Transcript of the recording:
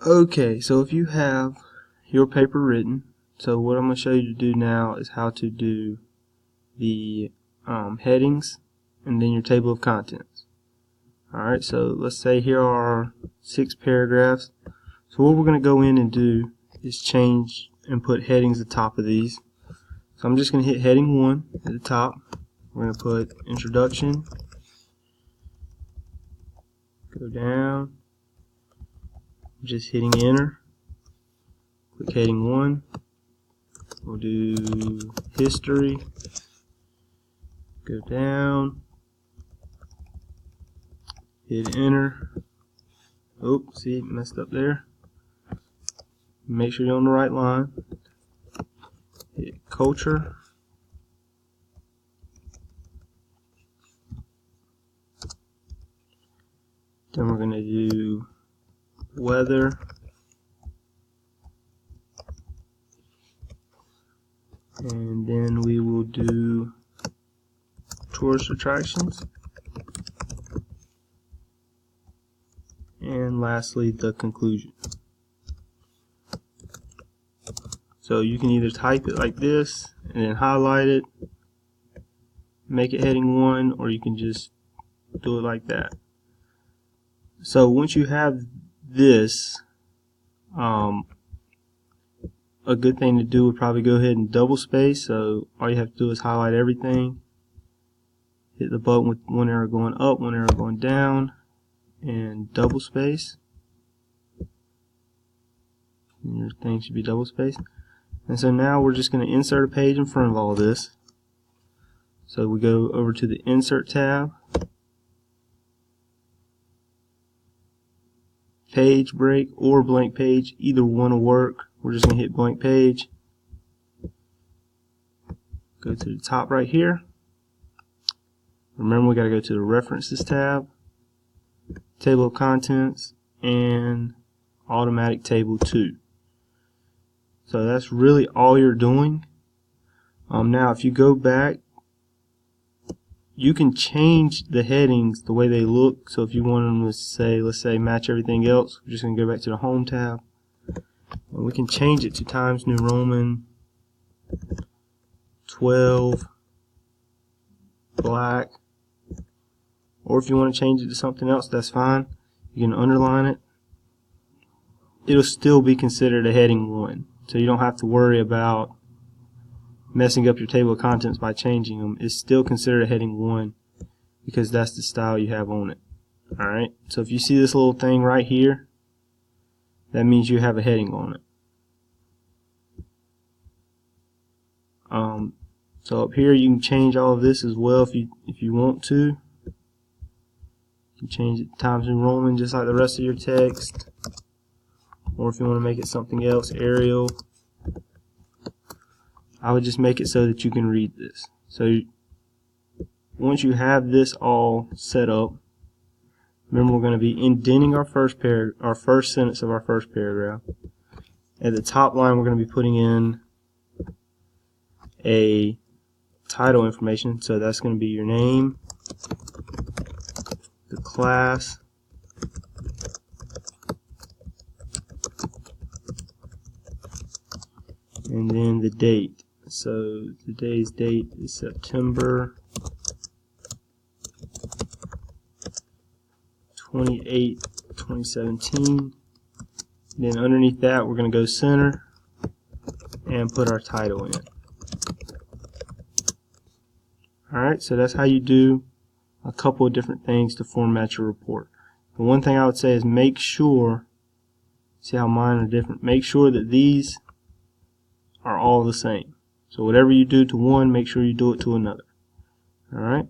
Okay, so if you have your paper written, so what I'm going to show you to do now is how to do the headings and then your table of contents. Alright, so let's say here are 6 paragraphs. So what we're going to go in and do is change and put headings at the top of these. So I'm just going to hit heading 1 at the top. We're going to put introduction, go down, just hitting enter, click heading 1, we'll do history, go down, hit enter. Oh, see, messed up there. Make sure you're on the right line. Hit culture. Then we're going to do weather. And then we will do tourist attractions. And lastly, the conclusion. So you can either type it like this and then highlight it, make it heading 1, or you can just do it like that. So once you have this, a good thing to do would probably go ahead and double space. So all you have to do is highlight everything, hit the button with one arrow going up, one arrow going down, and double space. And your thing should be double spaced. And so now we're just going to insert a page in front of all of this. So we go over to the Insert tab, Page Break or Blank Page, either one will work. We're just going to hit Blank Page. Go to the top right here. Remember, we got to go to the References tab, Table of Contents, and Automatic Table 2. So that's really all you're doing. Now if you go back, you can change the headings the way they look. So if you want them to say, let's say, match everything else, we're just going to go back to the Home tab. And we can change it to Times New Roman 12 black. Or if you want to change it to something else, that's fine. You can underline it. It'll still be considered a heading 1. So you don't have to worry about messing up your table of contents by changing them. It's still considered a heading 1 because that's the style you have on it. Alright, so if you see this little thing right here, that means you have a heading on it. So up here you can change all of this as well if you want to. You can change it to Times New Roman just like the rest of your text. Or if you want to make it something else, Arial. I would just make it so that you can read this. So once you have this all set up, remember we're going to be indenting our first sentence of our first paragraph. At the top line we're going to be putting in a title information. So that's going to be your name, the class, and then the date. So today's date is September 28, 2017. Then underneath that we're going to go center and put our title in. Alright, so that's how you do a couple of different things to format your report. The one thing I would say is make sure, see how mine are different, make sure that these are all the same. So whatever you do to one, make sure you do it to another. Alright?